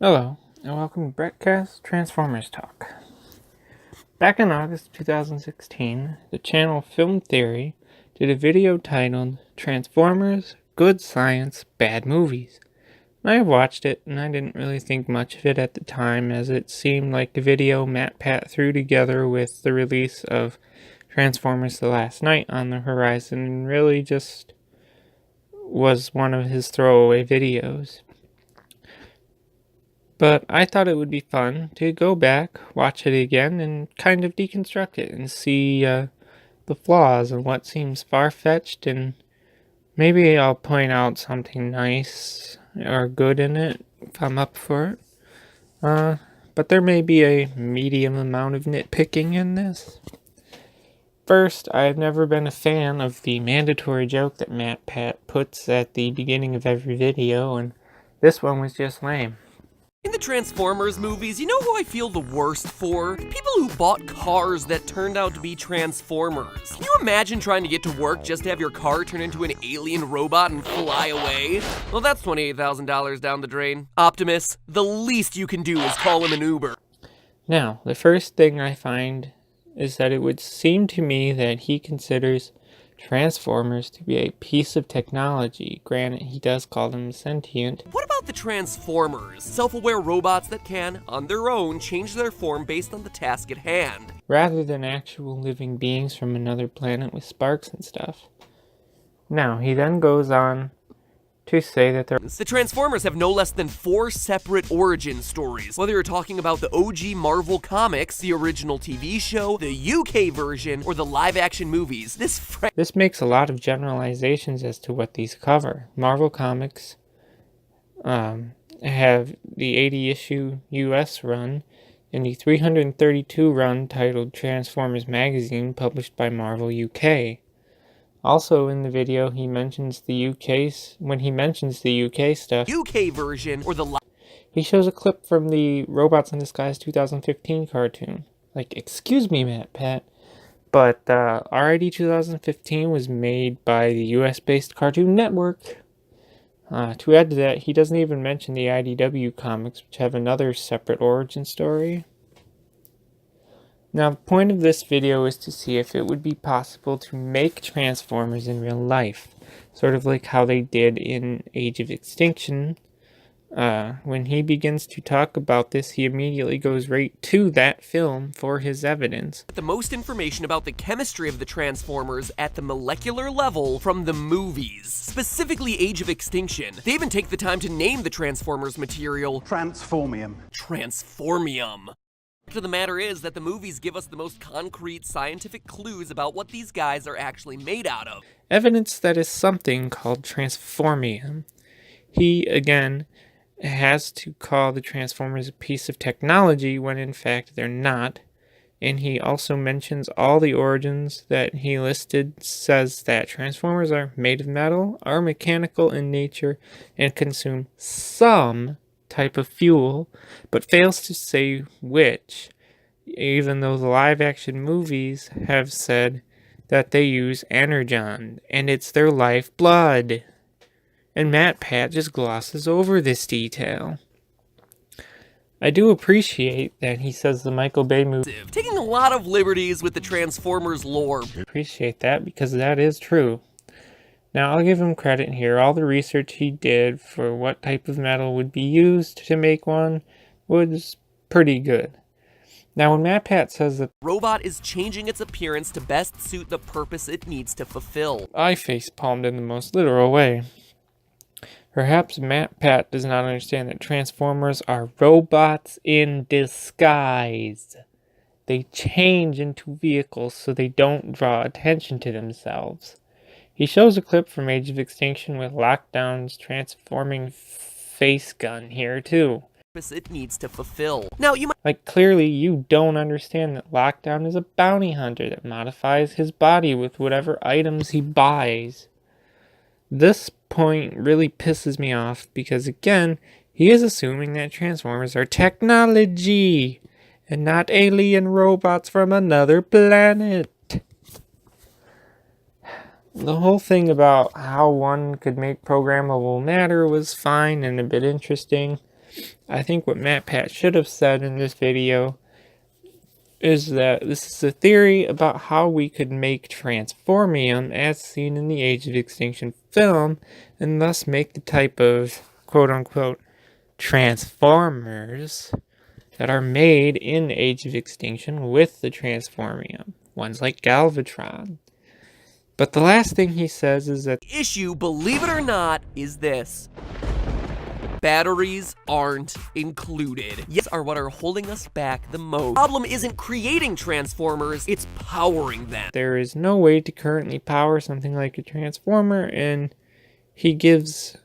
Hello, and welcome to Brettcast Transformers Talk. Back in August 2016, the channel Film Theory did a video titled Transformers, Good Science, Bad Movies. And I watched it, and I didn't really think much of it at the time, as it seemed like a video MatPat threw together with the release of Transformers The Last Night on the horizon, and really just was one of his throwaway videos. But I thought it would be fun to go back, watch it again, and kind of deconstruct it and see the flaws and what seems far-fetched, and maybe I'll point out something nice or good in it if I'm up for it. But there may be a medium amount of nitpicking in this. First, I've never been a fan of the mandatory joke that MatPat puts at the beginning of every video, and this one was just lame. In the Transformers movies, you know who I feel the worst for? People who bought cars that turned out to be Transformers. Can you imagine trying to get to work just to have your car turn into an alien robot and fly away? Well, that's $28,000 down the drain. Optimus, the least you can do is call him an Uber. Now, the first thing I find is that it would seem to me that he considers Transformers to be a piece of technology. Granted, he does call them sentient. What about the Transformers? Self-aware robots that can, on their own, change their form based on the task at hand. Rather than actual living beings from another planet with sparks and stuff. Now, he then goes on to say that The Transformers have no less than 4 separate origin stories. Whether you're talking about the OG Marvel Comics, the original TV show, the UK version, or the live-action movies, this makes a lot of generalizations as to what these cover. Marvel Comics have the 80-issue US run and the 332 run titled Transformers Magazine, published by Marvel UK. Also in the video, he mentions the when he mentions the UK stuff, UK version, or he shows a clip from the Robots in Disguise 2015 cartoon. Like, excuse me, MatPat, but RID 2015 was made by the US-based Cartoon Network. To add to that, he doesn't even mention the IDW comics, which have another separate origin story. Now, the point of this video is to see if it would be possible to make Transformers in real life, sort of like how they did in Age of Extinction. When he begins to talk about this, he immediately goes right to that film for his evidence. The most information about the chemistry of the Transformers at the molecular level from the movies, specifically Age of Extinction. They even take the time to name the Transformers material Transformium. Transformium. The fact of the matter is that the movies give us the most concrete scientific clues about what these guys are actually made out of. Evidence that is something called transformium. He, again, has to call the Transformers a piece of technology when in fact they're not. And he also mentions all the origins that he listed, says that Transformers are made of metal, are mechanical in nature, and consume some type of fuel, but fails to say which, even though the live-action movies have said that they use energon, and it's their lifeblood. And MatPat just glosses over this detail. I do appreciate that he says the Michael Bay movie, taking a lot of liberties with the Transformers lore. Appreciate that, because that is true. Now, I'll give him credit here. All the research he did for what type of metal would be used to make one was pretty good. Now, when MatPat says that Robot is changing its appearance to best suit the purpose it needs to fulfill, I facepalmed in the most literal way. Perhaps MatPat does not understand that Transformers are robots in disguise. They change into vehicles so they don't draw attention to themselves. He shows a clip from Age of Extinction with Lockdown's transforming face gun here too. It needs to fulfill. Now you might Like, clearly you don't understand that Lockdown is a bounty hunter that modifies his body with whatever items he buys. This point really pisses me off because, again, he is assuming that Transformers are technology and not alien robots from another planet. The whole thing about how one could make programmable matter was fine and a bit interesting, I think what MatPat should have said in this video is that this is a theory about how we could make transformium as seen in the Age of Extinction film, and thus make the type of quote-unquote transformers that are made in Age of Extinction with the transformium, ones like Galvatron. But the last thing he says is that Issue, believe it or not, is this. Batteries aren't included. Yes, are what are holding us back the most. The problem isn't creating transformers, it's powering them. there is no way to currently power something like a transformer, and he gives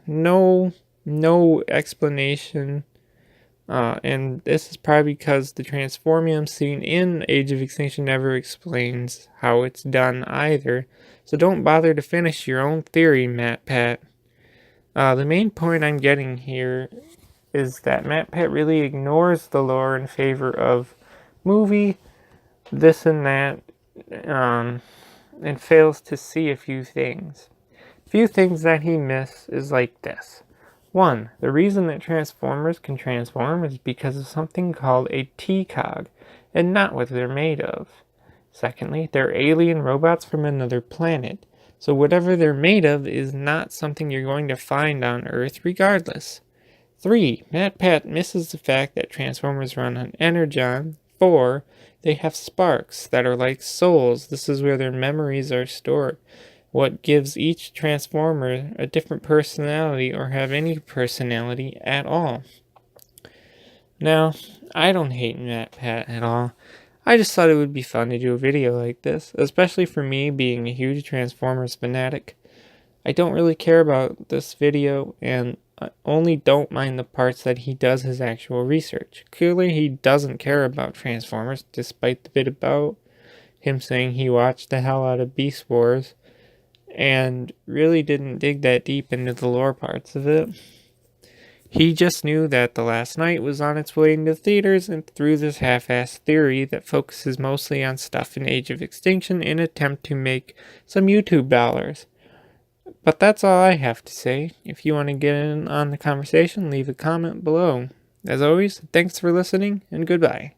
no explanation, and this is probably because the transformium seen in Age of Extinction never explains how it's done either. So don't bother to finish your own theory, MatPat. The main point I'm getting here is that MatPat really ignores the lore in favor of movie, this and that, and fails to see a few things. A few things that he missed is like this. 1. The reason that Transformers can transform is because of something called a T-cog, and not what they're made of. Secondly, they're alien robots from another planet, so whatever they're made of is not something you're going to find on Earth regardless. 3. MatPat misses the fact that Transformers run on energon. 4. They have sparks that are like souls. This is where their memories are stored. What gives each Transformer a different personality, or have any personality at all. Now, I don't hate MatPat at all. I just thought it would be fun to do a video like this, especially for me being a huge Transformers fanatic. I don't really care about this video, and I only don't mind the parts that he does his actual research. Clearly he doesn't care about Transformers, despite the bit about him saying he watched the hell out of Beast Wars, and really didn't dig that deep into the lore parts of it. He just knew that The Last Night was on its way into theaters and threw this half-assed theory that focuses mostly on stuff in Age of Extinction in an attempt to make some YouTube dollars. But that's all I have to say. If you want to get in on the conversation, leave a comment below. As always, thanks for listening, and goodbye.